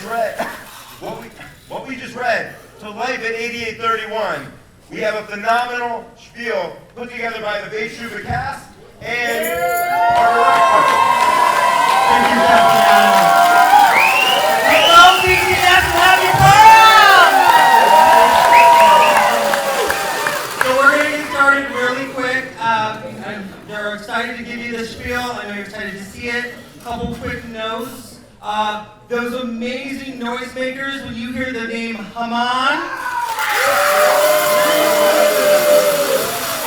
what we just read to life at 8831. We have a phenomenal spiel put together by the Bay Shuba cast and our director. Thank you, Sebastian. Hello, BTS, happy Purim! So we're going to get started really quick. They're excited to give you the spiel. I know you're excited to see it. A couple quick notes. Those amazing noisemakers, when you hear the name Haman,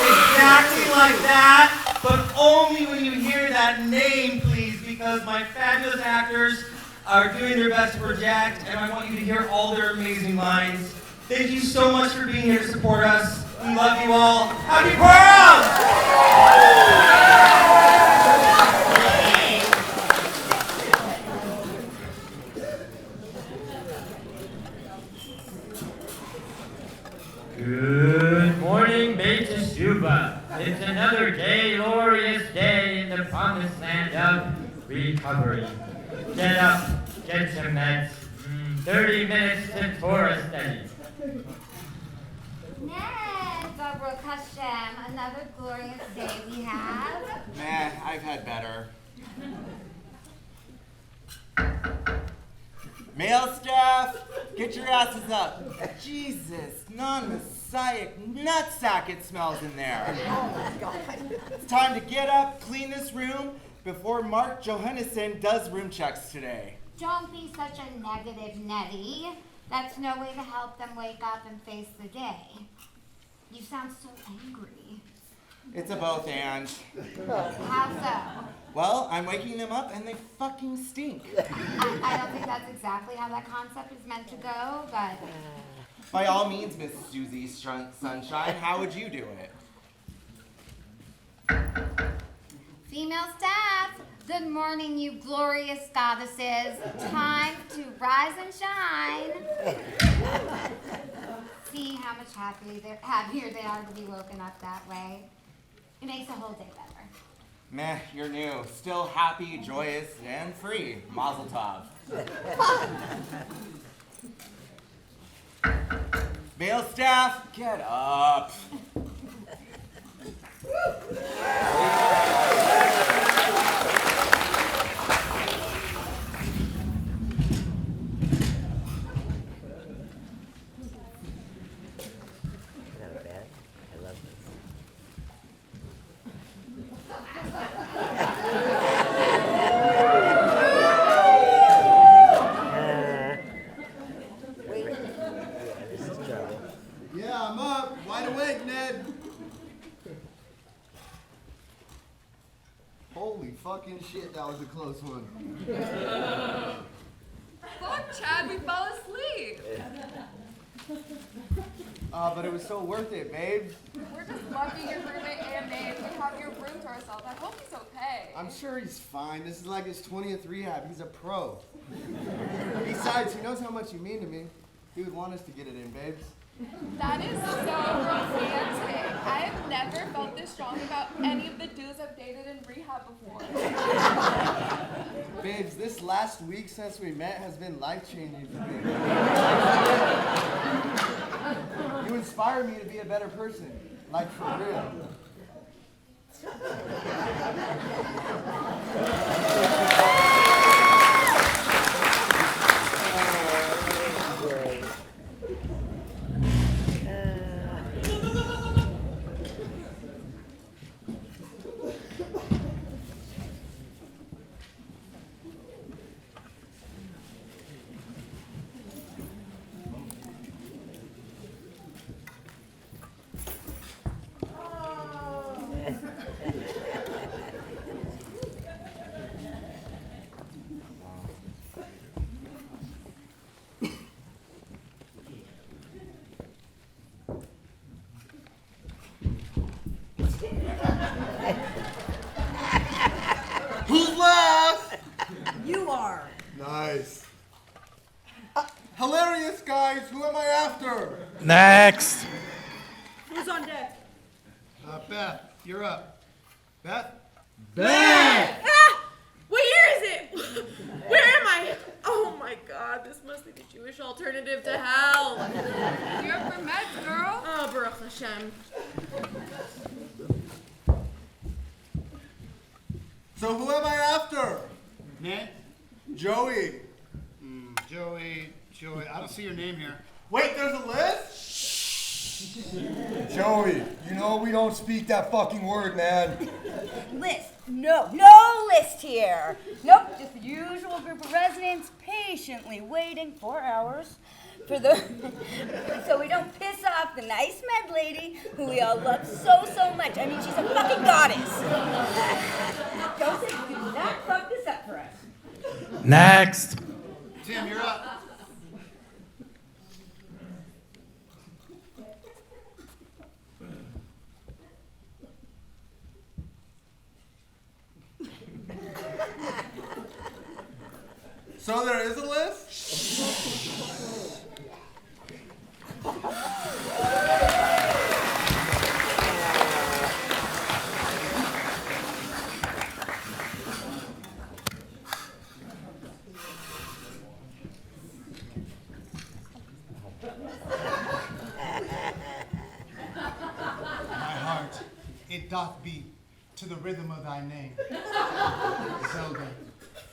exactly like that, but only when you hear that name, please, because my fabulous actors are doing their best to project, and I want you to hear all their amazing lines. Thank you so much for being here to support us. We love you all. Happy Purim! Good morning, Beit Shuba. It's another glorious day in the promised land of recovery. Get up, get your meds. 30 minutes to Torah study. Baruch Hashem, another glorious day we have. Nah, I've had better. Male staff, get your asses up. Jesus, non-messiah nutsack it smells in there. Oh my God. It's time to get up, clean this room before Mark Johannesson does room checks today. Don't be such a negative Nettie. That's no way to help them wake up and face the day. You sound so angry. It's a both and. How so? Well, I'm waking them up and they fucking stink. I don't think that's exactly how that concept is meant to go, but... By all means, Miss Susie Sunshine, how would you do it? Female staff, good morning, you glorious goddesses. Time to rise and shine. See how much happier they are to be woken up that way. It makes the whole day better. Meh, you're new. Still happy, joyous, and free. Mazel tov. Male staff, get up. Fucking shit, that was a close one. Fuck, Chad, we fell asleep. But it was so worth it, babe. We're just lucky your roommate and me. We have your room to ourselves. I hope he's okay. I'm sure he's fine. This is like his 20th rehab. He's a pro. Besides, he knows how much you mean to me. He would want us to get it in, babes. That is so romantic. I have never felt this strong about any of the dudes I've dated in rehab before. Babes, this last week since we met has been life-changing for me. You inspire me to be a better person, like for real. Who's last? You are. Nice. Hilarious, guys. Who am I after? Next. Who's on deck? Beth, you're up. Beth? Ah! What year is it? Where am I? Oh my God, this alternative to hell. You're up for meds, girl. Oh, Baruch Hashem. So who am I after? Ned? Joey. Joey. I don't see your name here. Wait, there's a list? Joey, you know we don't speak that fucking word, man. List. No list here. Nope, just the usual group of residents patiently waiting 4 hours for so we don't piss off the nice med lady who we all love so much. I mean, she's a fucking goddess. Joseph, do not fuck this up for us. Next. Tim, you're up. So there is a list? My heart, it doth beat to the rhythm of thy name. Zelda,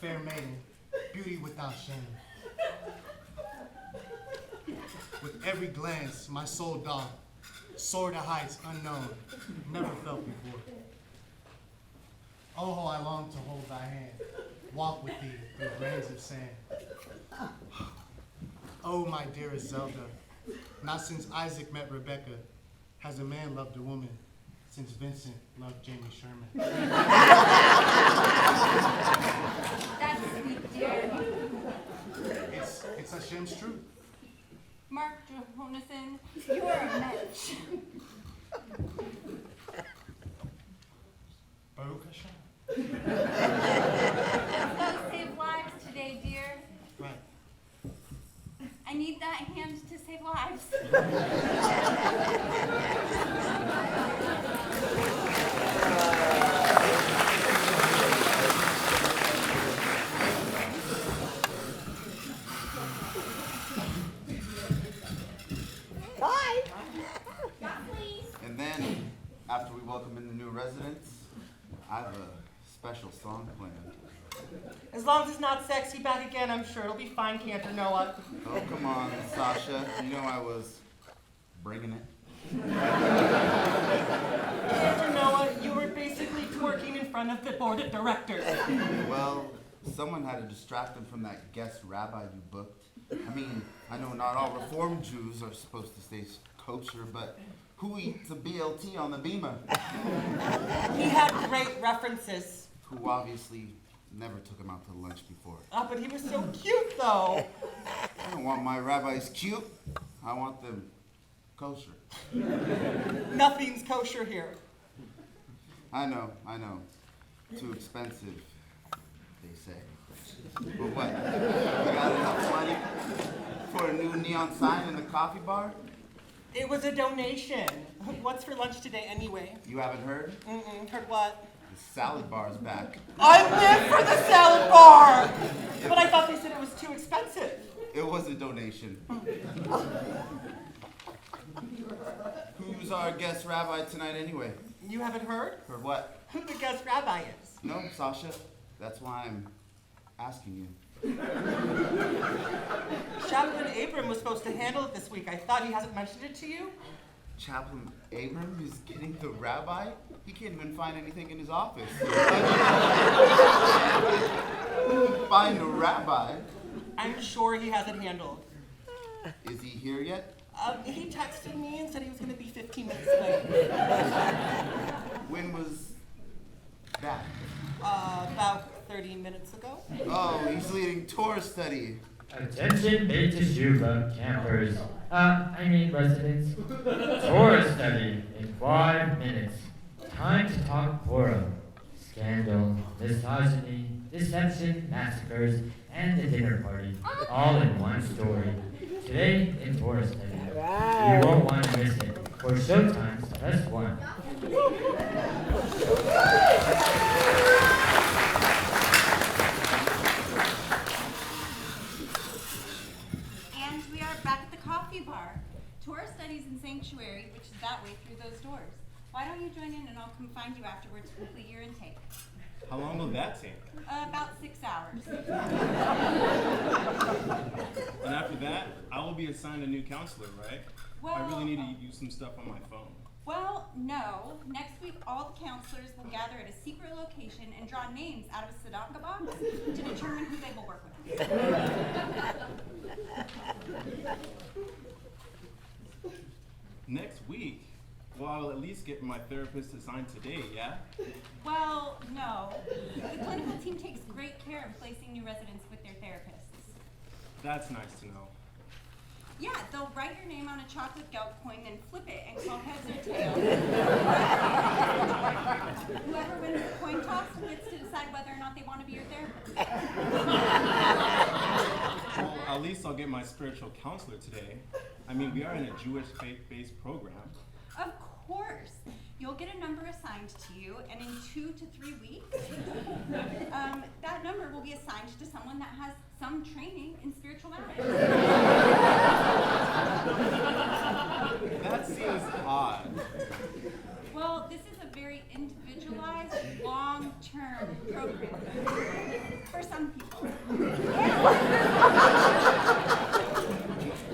fair maiden, beauty without shame. With every glance, my soul doth soar to heights unknown, never felt before. Oh, how I long to hold thy hand, walk with thee through grains of sand. Oh, my dearest Zelda, not since Isaac met Rebecca has a man loved a woman, since Vincent loved Jamie Sherman. That's sweet, dear. It's Hashem's truth. Mark Johannesson. You're a mensch. Baruch Hashem. Let's go save lives today, dear. Right. I need that hand to save lives. Bye. And then, after we welcome in the new residents, I have a special song planned. As long as it's not sexy back again, I'm sure it'll be fine, Cantor Noah. Oh, come on, Sasha. You know I was bringing it. Cantor Noah, you were basically twerking in front of the board of directors. Well, someone had to distract them from that guest rabbi you booked. I mean, I know not all Reform Jews are supposed to stay kosher, but who eats a BLT on the Bima? He had great references. Who obviously never took him out to lunch before. But he was so cute, though. I don't want my rabbis cute. I want them kosher. Nothing's kosher here. I know. Too expensive, they say. But what? You got enough money for a new neon sign in the coffee bar? It was a donation. What's for lunch today, anyway? You haven't heard? Heard what? The salad bar's back. I live for the salad bar! But I thought they said it was too expensive. It was a donation. Who's our guest rabbi tonight anyway? You haven't heard? Heard what? Who the guest rabbi is? No, Sasha. That's why I'm asking you. Chaplain Abram was supposed to handle it this week. I thought he hasn't mentioned it to you? Chaplain Abram is getting the rabbi? He can't even find anything in his office. Find a rabbi? I'm sure he has it handled. Is he here yet? He texted me and said he was going to be 15 minutes late. When was that? About 30 minutes ago. Oh, he's leading Torah study. Attention Beit Teshuvah campers. Residents. Torah study in 5 minutes. Time to talk Purim. Scandal, misogyny, deception, massacres, and the dinner party. All in one story. Today in Torah study. You won't want to miss it. For showtimes, press 1. And which is that way through those doors. Why don't you join in and I'll come find you afterwards to complete your intake. How long will that take? About 6 hours. And after that, I will be assigned a new counselor, right? I really need to use some stuff on my phone. Well, no. Next week, all the counselors will gather at a secret location and draw names out of a Sadaka box to determine who they will work with. Next week? Well, I will at least get my therapist assigned today, yeah? Well, no. The clinical team takes great care of placing new residents with their therapists. That's nice to know. Yeah, they'll write your name on a chocolate gelt coin and flip it and call heads or tails. Whoever wins the coin toss gets to decide whether or not they want to be your therapist. Well, at least I'll get my spiritual counselor today. I mean, we are in a Jewish faith-based program. Of course. You'll get a number assigned to you, and in 2 to 3 weeks, that number will be assigned to someone that has some training in spiritual matters. That seems odd. Well, this is a very individualized, long-term program for some people.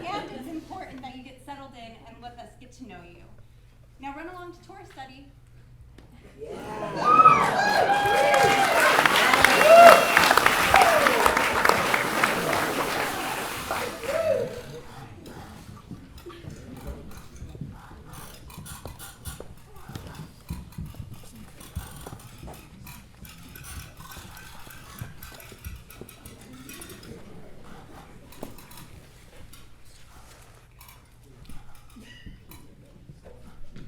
And it's important that you get settled in and let us get to know you. Now run along to tour study.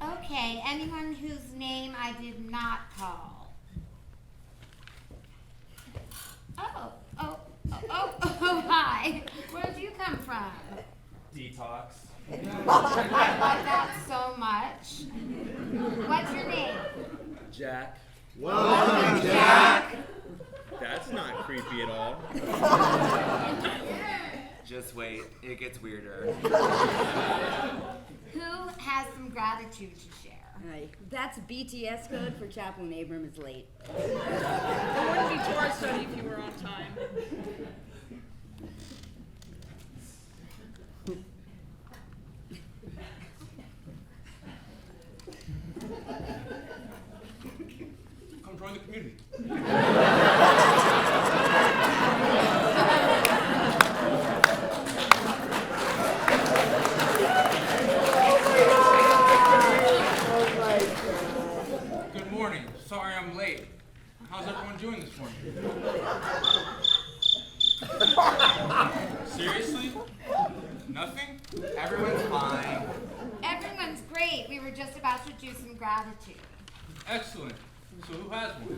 Okay, anyone whose name I did not call? Oh, hi. Where did you come from? Detox. I love that so much. What's your name? Jack. Welcome, Jack. That's not creepy at all. Just wait, it gets weirder. Who has some gratitude to share? That's BTS code for Chaplain Abram is late. There wouldn't be tour study if you were on time. Come join the community. Good morning. Sorry I'm late. How's everyone doing this morning? Seriously? Nothing? Everyone's fine. Everyone's great. We were just about to do some gratitude. Excellent. So who has one?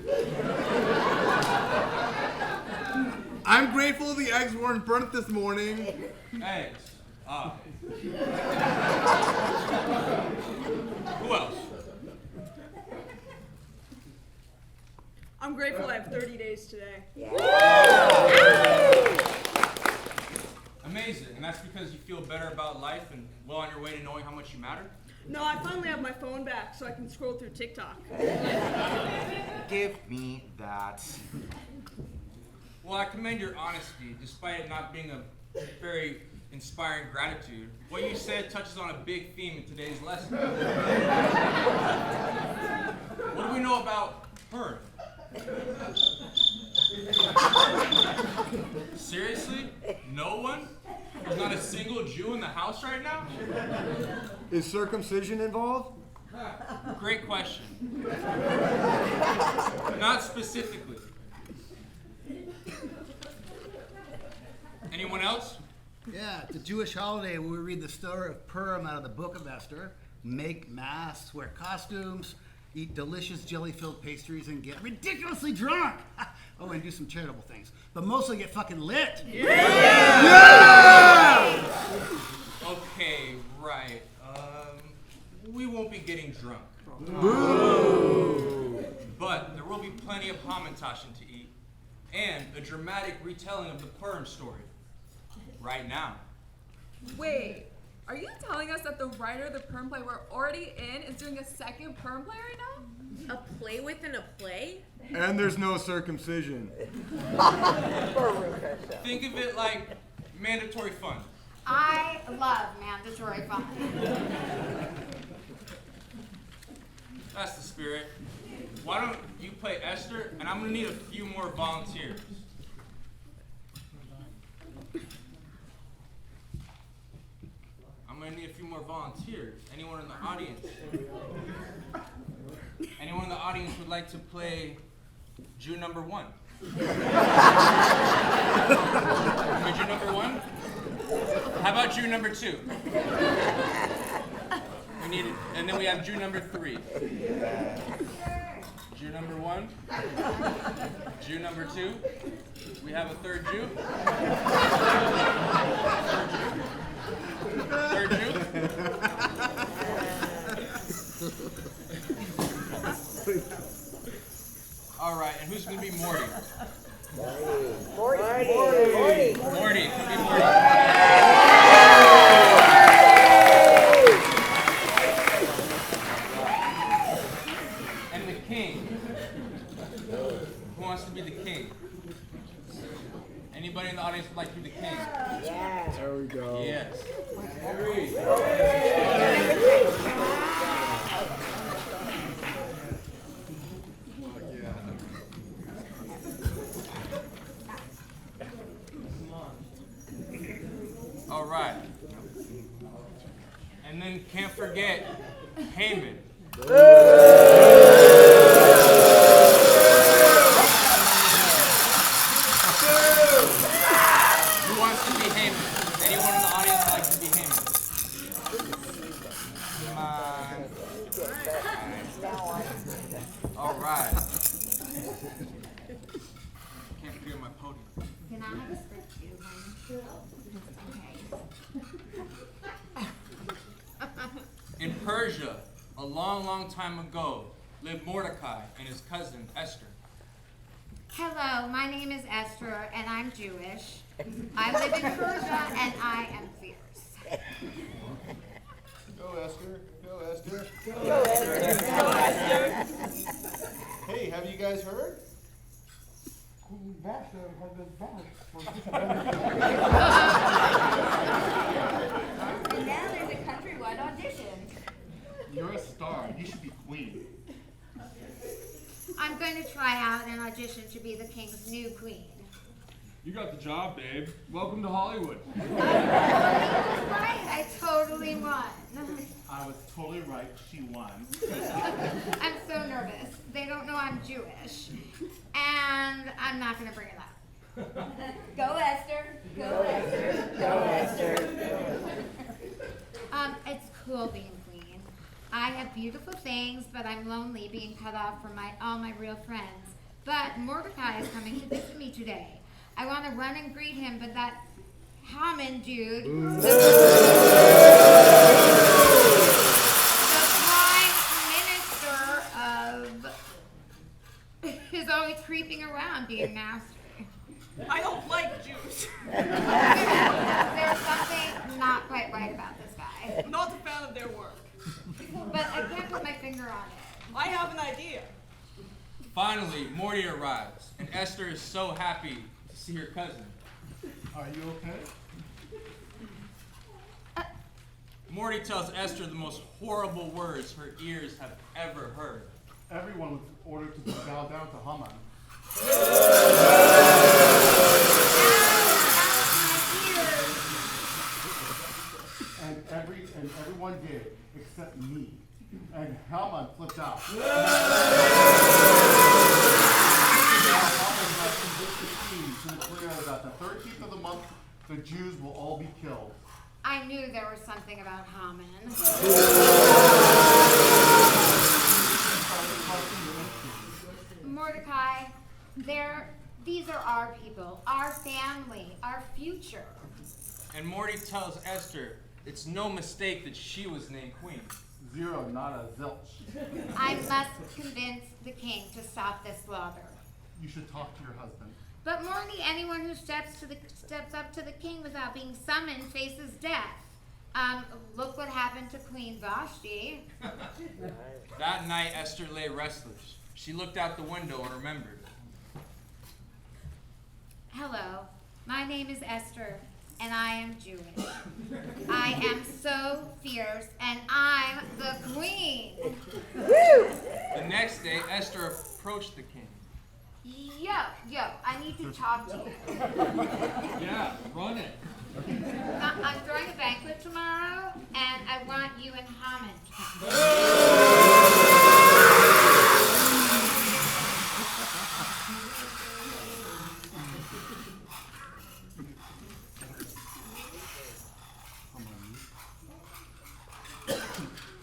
I'm grateful the eggs weren't burnt this morning. Eggs. Ah. Who else? I'm grateful I have 30 days today. Amazing. And that's because you feel better about life and well on your way to knowing how much you matter? No, I finally have my phone back so I can scroll through TikTok. Give me that. Well, I commend your honesty, despite it not being a very inspiring gratitude. What you said touches on a big theme in today's lesson. What do we know about Purim? Seriously? No one? There's not a single Jew in the house right now? Is circumcision involved? Great question. Not specifically. Anyone else? Yeah, it's a Jewish holiday where we read the story of Purim out of the Book of Esther, make masks, wear costumes, eat delicious jelly-filled pastries, and get ridiculously drunk. Oh, and do some charitable things, but mostly get fucking lit. Yeah! Okay, right. We won't be getting drunk. Boo! But there will be plenty of hamantashen to eat, and a dramatic retelling of the Purim story. Right now. Wait, Are you telling us that the writer of the Purim play we're already in is doing a second Purim play right now? A play within a play? And there's no circumcision. Think of it like mandatory fun. I love mandatory fun. That's the spirit. Why don't you play Esther, and I'm gonna need a few more volunteers. I'm gonna need a few more volunteers. Anyone in the audience? Anyone in the audience would like to play Jew number 1? Jew number 1? How about Jew number 2? We need it, and then we have Jew number 3. Jew number 1. Jew number 2. We have a third Jew. Third Jew. All right, and who's going to be Morty? Morty, come be Morty. And the king. Who wants to be the king? Anybody in the audience would like to be the king? Yeah. There we go. Yes. All right. And then can't forget Haman. Who wants to be Haman? Anyone in the audience would like to be Haman? Come on. All right. Can't forget my podium. Can I have a script too, honey? Okay. In Persia, a long, long time ago, lived Mordecai and his cousin Esther. Hello, my name is Esther, and I'm Jewish. I live in Persia, and I am fierce. Go, Esther. Go, Esther. Go, Esther. Go, Esther. Hey, have you guys heard? Queen Vashti has been banished And now there's a countrywide audition. You're a star. You should be queen. I'm going to try out an audition to be the king's new queen. You got the job, babe. Welcome to Hollywood. Right, I totally won. I was totally right. She won. I'm so nervous. They don't know I'm Jewish. And I'm not going to bring it up. Go, Esther. Go, Esther. Go, Esther. It's cool being queen. I have beautiful things, but I'm lonely being cut off from all my real friends. But Mordecai is coming to visit me today. I want to run and greet him, but that Haman dude, the prime minister is always creeping around being nasty. I don't like Jews. There's something not quite right about this guy. I'm not a fan of their work. But I can't put my finger on it. I have an idea. Finally, Morty arrives, and Esther is so happy to see her cousin. Are you okay? Morty tells Esther the most horrible words her ears have ever heard. Everyone was ordered to bow down to Haman. And everyone did, except me. And Haman flipped out. Haman has convinced the king to declare that the 13th of the month, the Jews will all be killed. I knew there was something about Haman. Mordecai, these are our people, our family, our future. And Morty tells Esther it's no mistake that she was named queen. Zero, not a zilch. I must convince the king to stop this slaughter. You should talk to your husband. But Morty, anyone who steps up to the king without being summoned faces death. Look what happened to Queen Vashti. That night, Esther lay restless. She looked out the window and remembered. Hello, my name is Esther, and I am Jewish. I am so fierce, and I'm the queen. The next day, Esther approached the king. Yo, I need to talk to you. Yeah, run it. I'm throwing a banquet tomorrow, and I want you and Haman to come.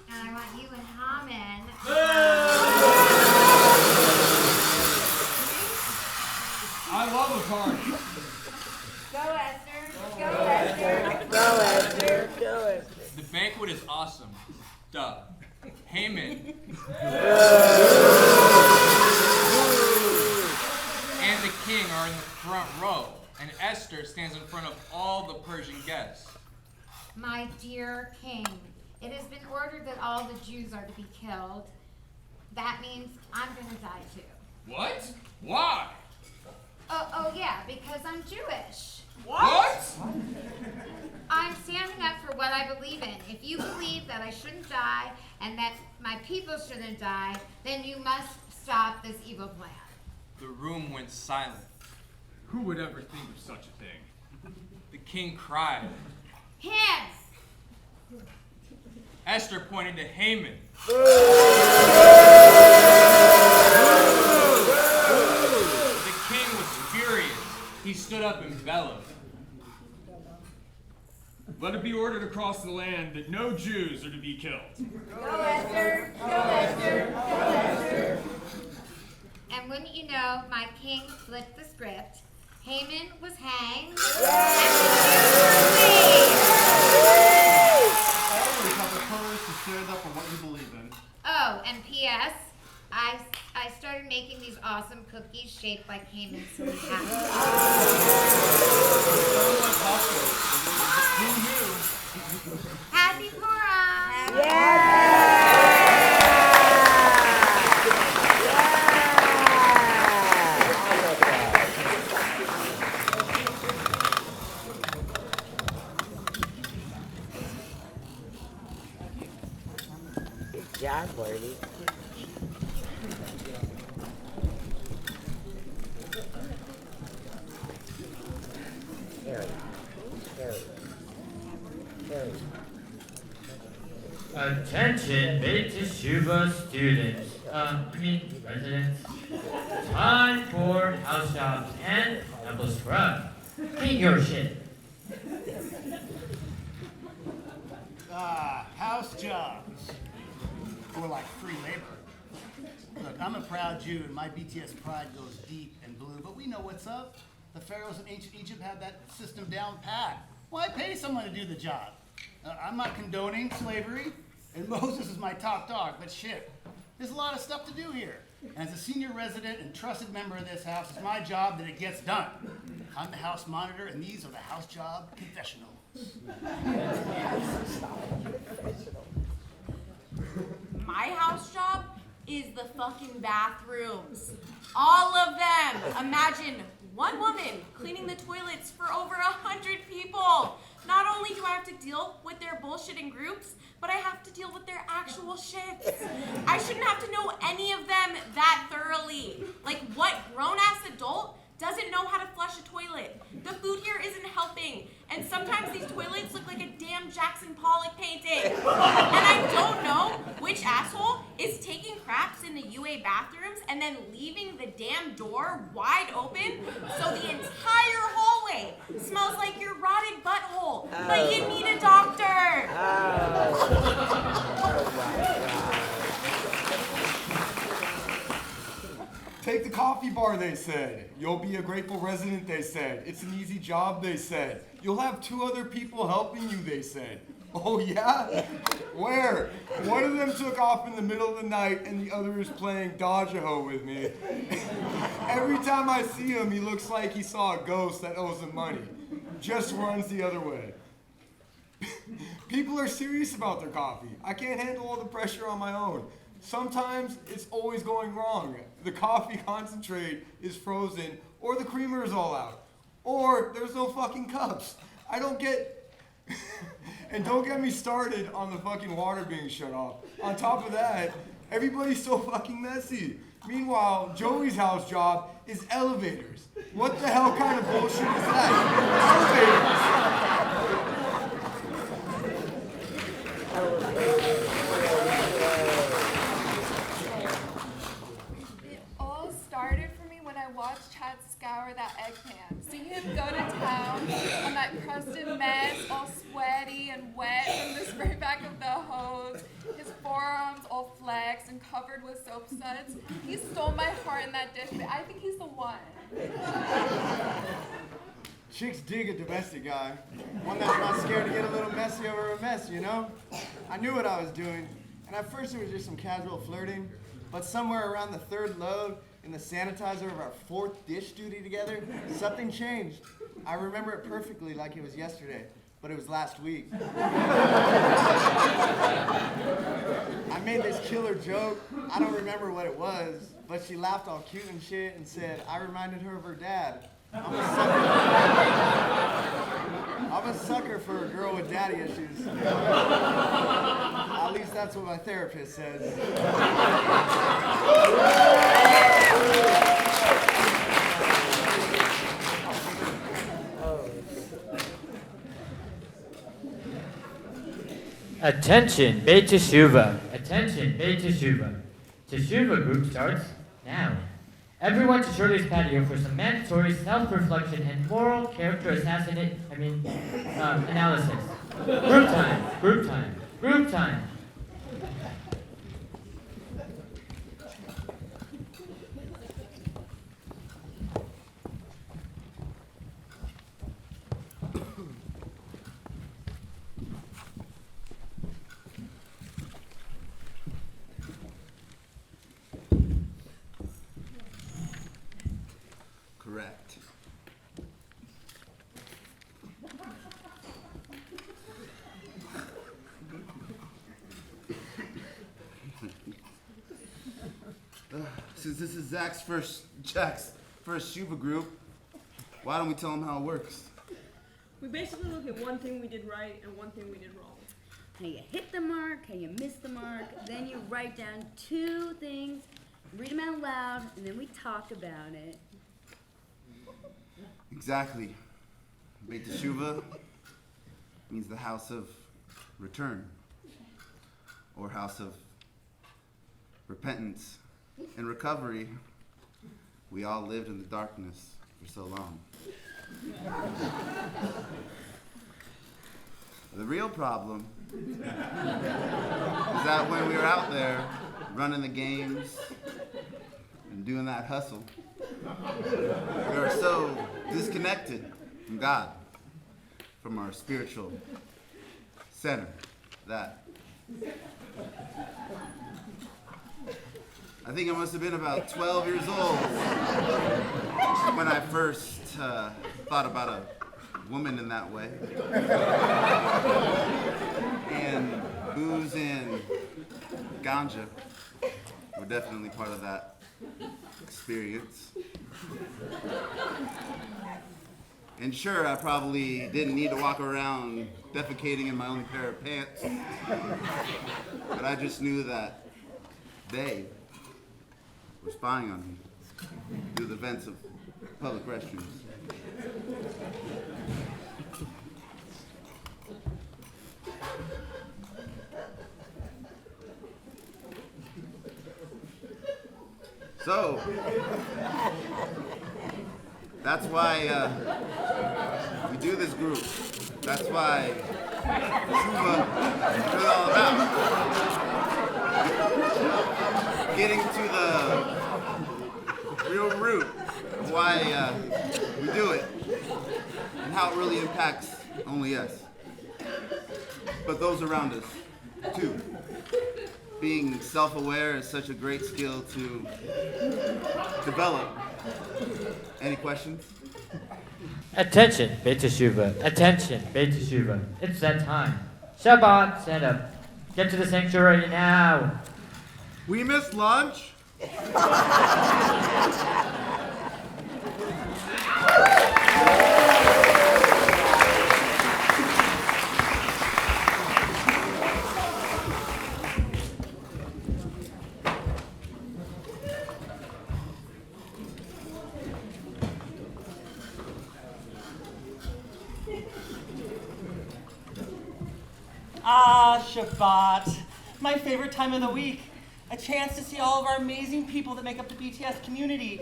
And I want you and Haman. I love a party. Go, Esther. Go, Esther. Go, Esther. Go, Esther. The banquet is awesome. Duh. Haman and the king are in the front row, and Esther stands in front of all the Persian guests. My dear king, it has been ordered that all the Jews are to be killed. That means I'm going to die too. What? Why? Oh yeah, because I'm Jewish. What? I'm standing up for what I believe in. If you believe that I shouldn't die and that my people shouldn't die, then you must stop this evil plan. The room went silent. Who would ever think of such a thing? The king cried. Him! Esther pointed to Haman. The king was furious. He stood up and bellowed. Let it be ordered across the land that no Jews are to be killed. Go, Esther! Go, Esther! Go, Esther! And wouldn't you know, my king flipped the script. Haman was hanged. Always have the courage to stand up for what you believe in. Oh, and P.S. I started making these awesome cookies shaped like Haman's so happy. Happy Purim! Good job, Marty. Attention, Beit Teshuvah students, residents. Time for house jobs and temple scrub. Clean your shit. House jobs. Or like free labor. Look, I'm a proud Jew and my BTS pride goes deep and blue, but we know what's up. The pharaohs in ancient Egypt had that system down pat. Why pay someone to do the job? I'm not condoning slavery, and Moses is my top dog, but shit, there's a lot of stuff to do here. And as a senior resident and trusted member of this house, it's my job that it gets done. I'm the house monitor, and these are the house job confessionals. My house job is the fucking bathrooms. All of them. Imagine one woman cleaning the toilets for over 100 people. Not only do I have to deal with their bullshit in groups, but I have to deal with their actual shits. I shouldn't have to know any of them that thoroughly. Like, what grown-ass adult doesn't know how to flush a toilet? The food here isn't helping, and sometimes these toilets look like a damn Jackson Pollock painting. And I don't know which asshole is taking craps in the UA bathrooms and then leaving the damn door wide open so the entire hallway smells like your rotted butthole. But you need a doctor. Take the coffee bar, they said. You'll be a grateful resident, they said. It's an easy job, they said. You'll have 2 other people helping you, they said. Oh, yeah? Where? One of them took off in the middle of the night and the other is playing dodge-a-ho with me. Every time I see him, he looks like he saw a ghost that owes him money. Just runs the other way. People are serious about their coffee. I can't handle all the pressure on my own. Sometimes it's always going wrong. The coffee concentrate is frozen, or the creamer is all out, or there's no fucking cups. I don't get... And don't get me started on the fucking water being shut off. On top of that, everybody's so fucking messy. Meanwhile, Joey's house job is elevators. What the hell kind of bullshit is that? It all started for me when I watched Chad scour that egg pan. See him go to town on that crusted mess, all sweaty and wet from the spray back of the hose. His forearms all flexed and covered with soap suds. He stole my heart in that dish, but I think he's the one. Chicks dig a domestic guy. One that's not scared to get a little messy over a mess, you know? I knew what I was doing, and at first it was just some casual flirting, but somewhere around the third load in the sanitizer of our fourth dish duty together, something changed. I remember it perfectly like it was yesterday, but it was last week. I made this killer joke. I don't remember what it was, but she laughed all cute and shit and said I reminded her of her dad. I'm a sucker for a girl with daddy issues. At least that's what my therapist says. Attention, Beit Teshuvah. Attention, Beit Teshuvah. Teshuvah group starts now. Everyone to Shirley's patio for some mandatory self-reflection and moral character analysis. Group time, group time, group time. Correct. Since this is Jack's first Shuba group, why don't we tell him how it works? We basically look at one thing we did right and one thing we did wrong. How you hit the mark, how you missed the mark, then you write down 2 things, read them out loud, and then we talk about it. Exactly. Beit Teshuvah means the house of return, or house of repentance and recovery. We all lived in the darkness for so long. The real problem is that when we were out there running the games and doing that hustle, we are so disconnected from God, from our spiritual center, that I think I must have been about 12 years old when I first thought about a woman in that way. And booze and ganja were definitely part of that experience. And sure, I probably didn't need to walk around defecating in my only pair of pants, but I just knew that they were spying on me through the vents of public restrooms. So, that's why we do this group. That's why Shuba is all about. Getting to the real root of why we do it and how it really impacts only us, but those around us too. Being self-aware is such a great skill to develop. Any questions? Attention, Beit Teshuva. Attention, Beit Teshuva. It's that time. Shabbat, stand up. Get to the sanctuary now. We missed lunch? Shabbat. My favorite time of the week. A chance to see all of our amazing people that make up the BTS community.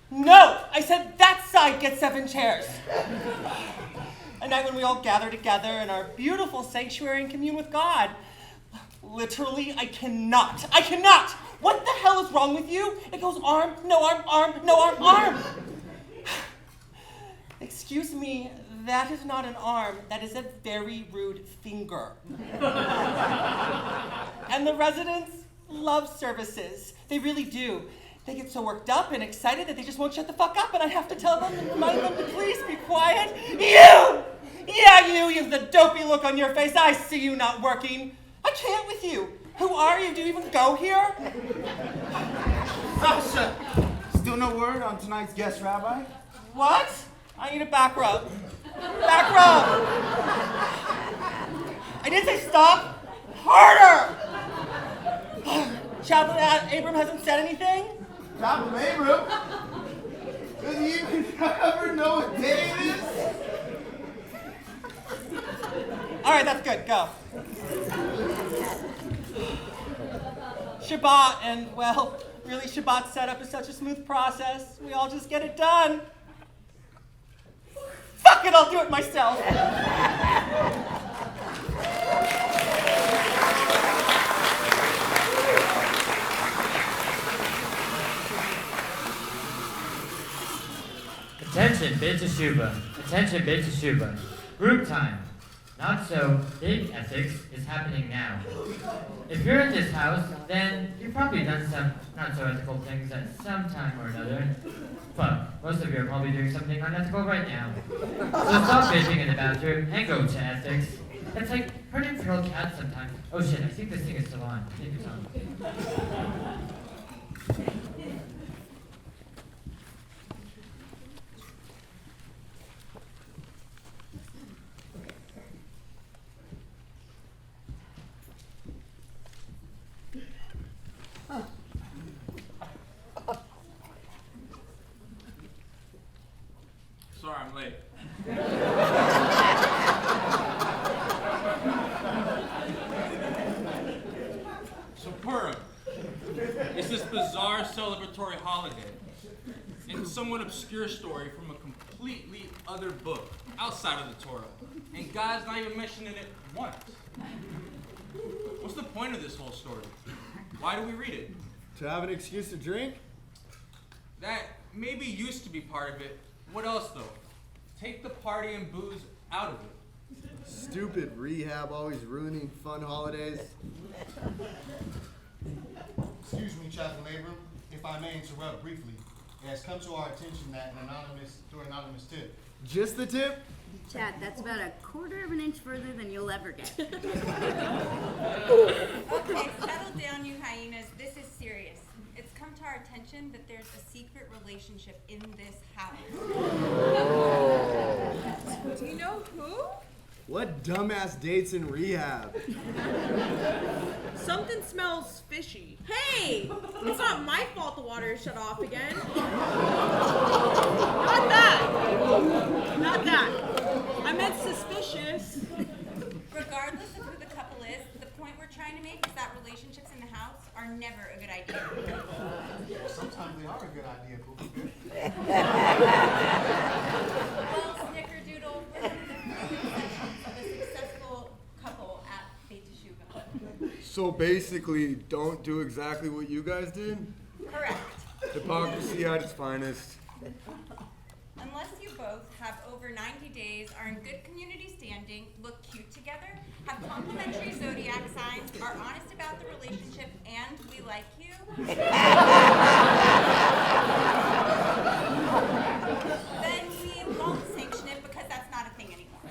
No! I said that side gets 7 chairs. A night when we all gather together in our beautiful sanctuary and commune with God. Literally, I cannot. What the hell is wrong with you? It goes arm, no arm. Excuse me, that is not an arm. That is a very rude finger. And the residents love services. They really do. They get so worked up and excited that they just won't shut the fuck up, and I have to tell them and remind them to please be quiet. You! Yeah, you have the dopey look on your face. I see you not working. I can't with you. Who are you? Do you even go here? Sasha, still no word on tonight's guest rabbi? What? I need a back rub. Back rub! I didn't say stop. Harder! Chaplain Abram hasn't said anything? Chaplain Abram? Does he even ever know what day it is? All right, that's good. Go. Shabbat, and well, really Shabbat's setup is such a smooth process. We all just get it done. Fuck it, I'll do it myself. Attention, Beit Teshuva. Attention, Beit Teshuva. Group time. Not so big ethics is happening now. If you're in this house, then you've probably done some not so ethical things at some time or another. Fuck, most of you are probably doing something unethical right now. So stop bitching in the bathroom and go to ethics. It's like hurting feral cats sometimes. Oh shit, I think this thing is still on. Take your time. Sorry, I'm late. So Purim, it's this bizarre celebratory holiday and somewhat obscure story from a completely other book outside of the Torah. And God's not even mentioning it once. What's the point of this whole story? Why do we read it? To have an excuse to drink? That maybe used to be part of it. What else, though? Take the party and booze out of it. Stupid rehab always ruining fun holidays. Excuse me, Chaplain Abram, if I may interrupt briefly. It has come to our attention that an anonymous tip. Just the tip? Chad, that's about a quarter of an inch further than you'll ever get. Okay, settle down, you hyenas. This is serious. It's come to our attention that there's a secret relationship in this house. Do you know who? What dumbass dates in rehab? Something smells fishy. Hey! It's not my fault the water is shut off again. Not that. I meant suspicious. Regardless of who the couple is, the point we're trying to make is that relationships in the house are never a good idea. Sometimes they are a good idea, but Well, Snickerdoodle, we're one of the exceptions of a successful couple at Beit Teshuva. So basically, don't do exactly what you guys did? Correct. Hypocrisy at its finest. Unless you both have over 90 days, are in good community standing, look cute together, have complementary zodiac signs, are honest about the relationship, and we like you, then we won't sanction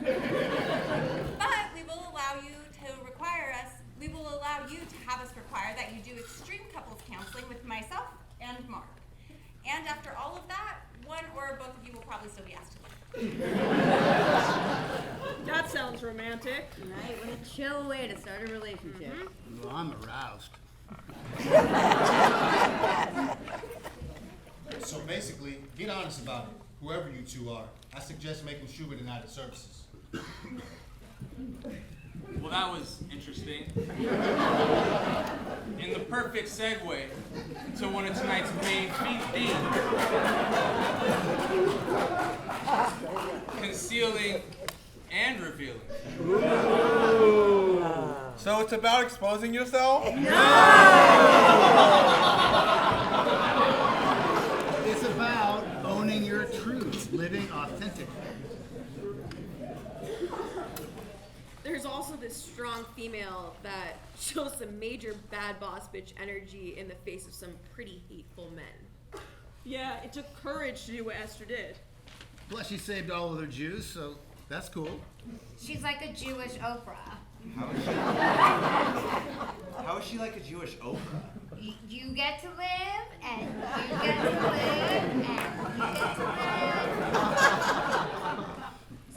But we will allow you to have us require that you do extreme couples counseling with myself and Mark. And after all of that, one or both of you will probably still be asked to leave. That sounds romantic. Right? What a chill way to start a relationship. Well, I'm aroused. So basically, get honest about it, whoever you two are. I suggest making Schubert United Services. Well, that was interesting. And the perfect segue to one of tonight's main themes. Concealing and revealing. So it's about exposing yourself? It's about owning your truth, living authentically. There's also this strong female that shows some major bad boss bitch energy in the face of some pretty hateful men. Yeah, it took courage to do what Esther did. Plus, she saved all of her Jews, so that's cool. She's like a Jewish Oprah. How is she like a Jewish Oprah? You get to live, and you get to live, and you get to live.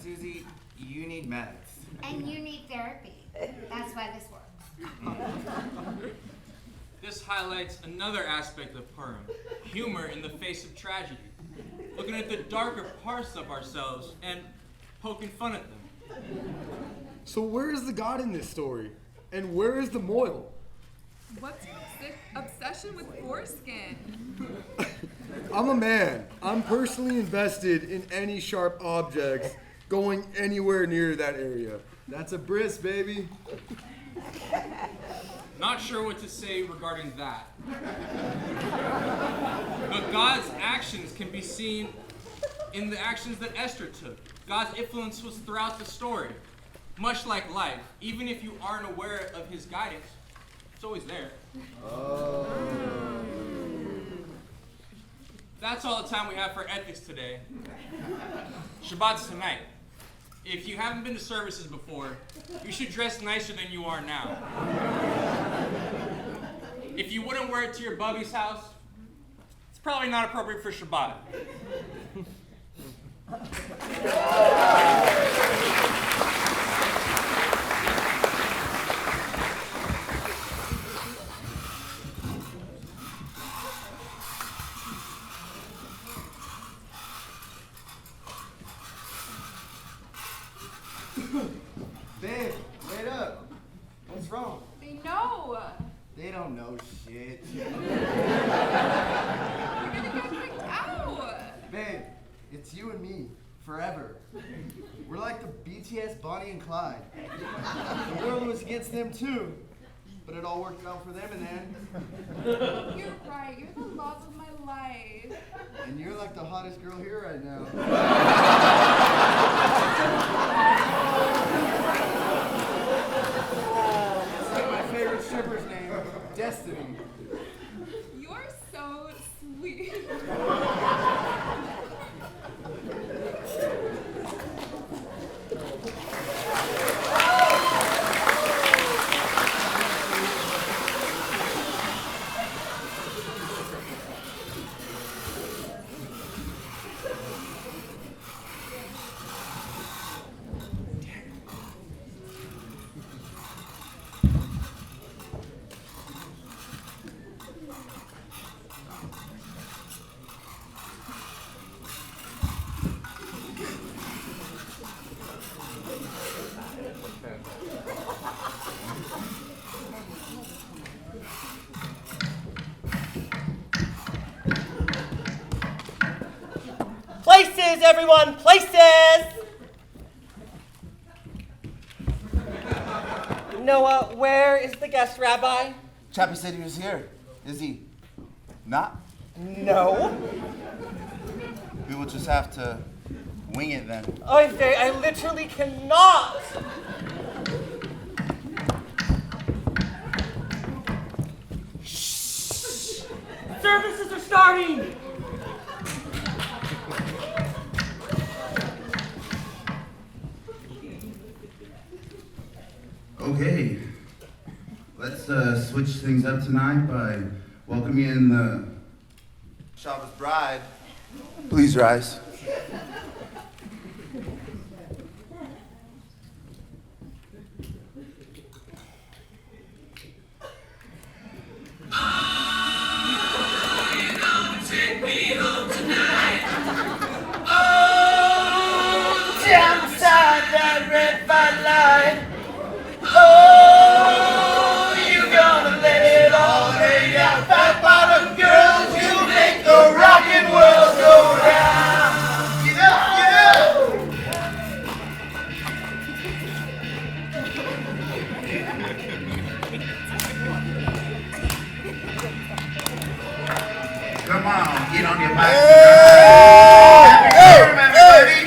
Susie, you need meds. And you need therapy. That's why this works. This highlights another aspect of Purim, humor in the face of tragedy. Looking at the darker parts of ourselves and poking fun at them. So where is the God in this story? And where is the moil? What's your obsession with foreskin? I'm a man. I'm personally invested in any sharp objects going anywhere near that area. That's a bris, baby. Not sure what to say regarding that. But God's actions can be seen in the actions that Esther took. God's influence was throughout the story. Much like life, even if you aren't aware of his guidance, it's always there. That's all the time we have for ethics today. Shabbat's tonight. If you haven't been to services before, you should dress nicer than you are now. If you wouldn't wear it to your bubby's house, it's probably not appropriate for Shabbat. Babe, wait up. What's wrong? They know. They don't know shit. You're gonna get kicked out. Babe, it's you and me, forever. We're like the BTS Bonnie and Clyde. The world was against them too, but it all worked out for them in the end. You're right. You're the love of my life. And you're like the hottest girl here right now. It's like my favorite stripper's name, Destiny. You're so sweet. Places, everyone, places! Noah, where is the guest rabbi? Chappie said he was here. Is he not? No. We will just have to wing it then. I literally cannot. Shh. Services are starting. Okay, let's switch things up tonight by welcoming in the Shabbos bride. Please rise. Take me home tonight. Oh, down beside that red fight line. Oh, you gonna let it all hang out. Fat bottom girls, you make the rockin' world go round. Get up, get up. Come on, get on your bike. Happy Purim, everybody.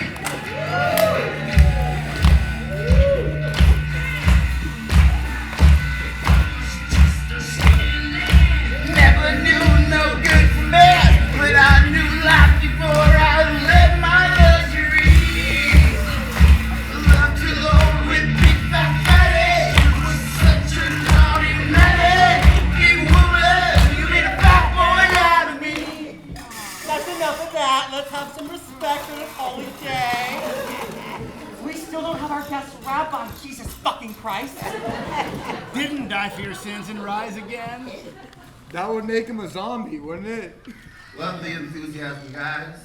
Never knew no good from bad, but I knew life before I left my luxuries. Love to load with big fat fatty. You was such a naughty man. Big woman, you made a fat boy out of me. That's enough of that. Let's have some respect for this holy day. We still don't have our guest rabbi, Jesus fucking Christ. Didn't die for your sins and rise again. That would make him a zombie, wouldn't it? Lovely enthusiasm, guys.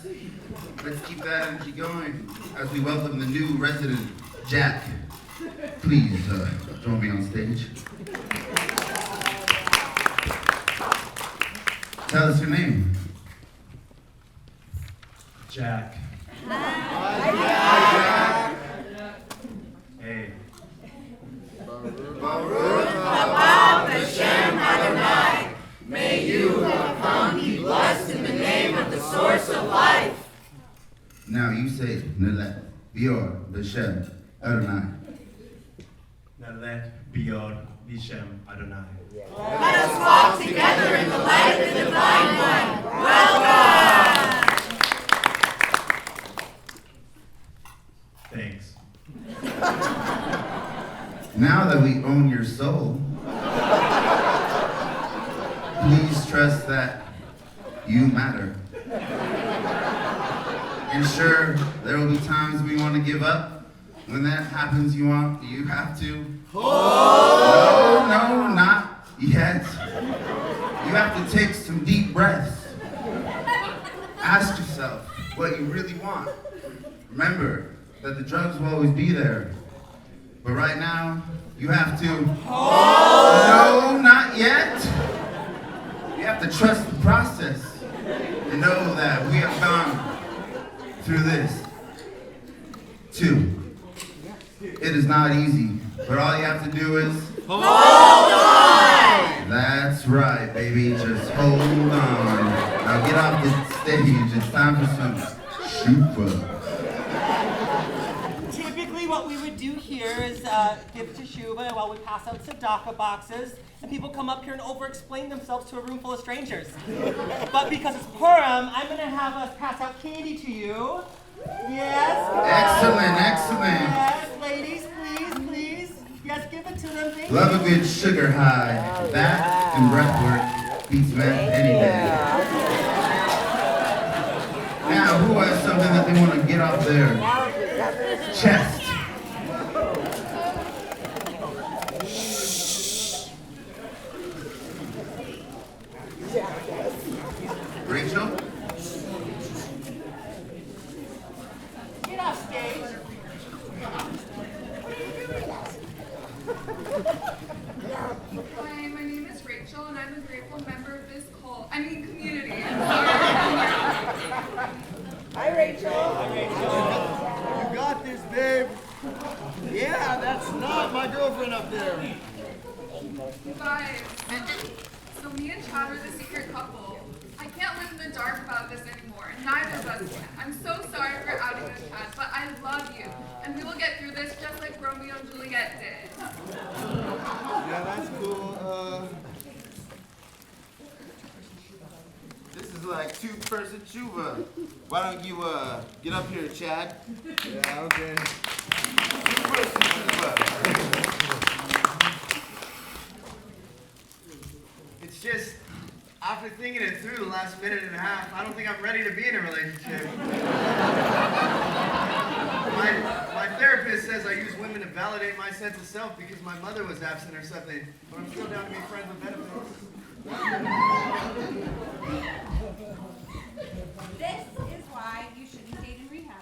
Let's keep that energy going as we welcome the new resident, Jack. Please join me on stage. Tell us your name. Jack. Hi, Hey. May you have come, be blessed in the name of the source of life. Now you say Nelet, Bior, Beshem, Adonai. Nalet Bior Bishem Adonai. Let us walk together in the light of the divine one. Welcome. Thanks. Now that we own your soul, please trust that you matter. And sure, there will be times we want to give up. When that happens, you have to. Oh! No, not yet. You have to take some deep breaths. Ask yourself what you really want. Remember that the drugs will always be there. But right now, you have to. No, not yet. You have to trust the process and know that we have gone through this too. It is not easy, but all you have to do is hold on. That's right, baby. Just hold on. Now get off the stage. It's time for some shufa. Typically what we would do here is give teshuva while we pass out tzedakah boxes, and people come up here and over-explain themselves to a room full of strangers. But because it's Purim, I'm going to have us pass out candy to you. Yes? Excellent, excellent. Yes, ladies, please. Yes, give it to them. Thank you. Love a good sugar high. That and breath work beats meth any day. Now, who has something that they want to get off their chest? Rachel? Get off stage. Hi, my name is Rachel, and I'm a grateful member of this community. Hi, Rachel. You got this, babe. Yeah, that's not my girlfriend up there. Guys, so me and Chad are the secret couple. I can't live in the dark about this anymore, and neither of us can. I'm so sorry for outing us, Chad, but I love you, and we will get through this just like Romeo and Juliet did. Yeah, that's cool. This is like two-person tshuva. Why don't you get up here, Chad? Yeah, okay. Two-person tshuva. After thinking it through the last minute and a half, I don't think I'm ready to be in a relationship. My therapist says I use women to validate my sense of self because my mother was absent or something, but I'm still down to be friends with benefits. This is why you shouldn't date in rehab.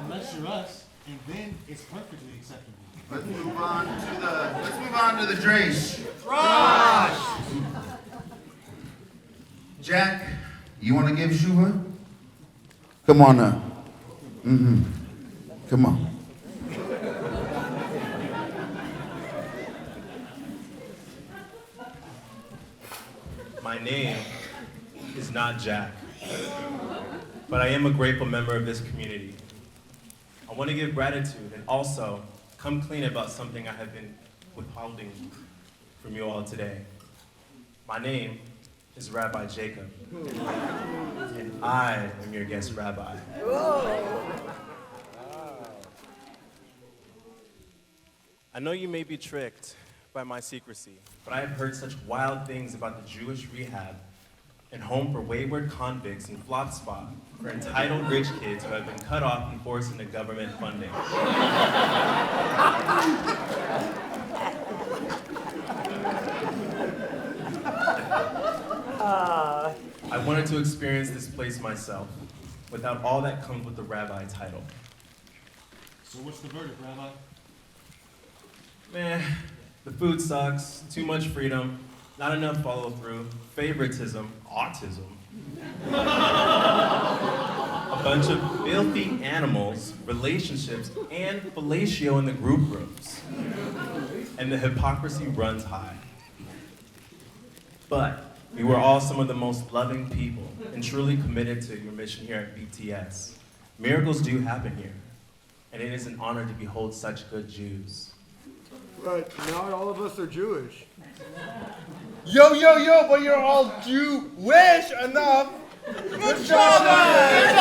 Unless you're us, and then it's perfectly acceptable. Let's move on to the Drash. Jack, you want to give Shuva? Come on now. Come on. My name is not Jack, but I am a grateful member of this community. I want to give gratitude and also come clean about something I have been withholding from you all today. My name is Rabbi Jacob, and I am your guest rabbi. I know you may be tricked by my secrecy, but I have heard such wild things about the Jewish rehab and home for wayward convicts and flop spot for entitled rich kids who have been cut off and forced into government funding. I wanted to experience this place myself, without all that comes with the rabbi title. So what's the verdict, Rabbi? Man, the food sucks, too much freedom, not enough follow-through, favoritism, autism. A bunch of filthy animals, relationships, and fellatio in the group rooms. And the hypocrisy runs high. But we were all some of the most loving people and truly committed to your mission here at BTS. Miracles do happen here, and it is an honor to behold such good Jews. But not all of us are Jewish. Yo, but you're all Jewish enough. Good job, guys!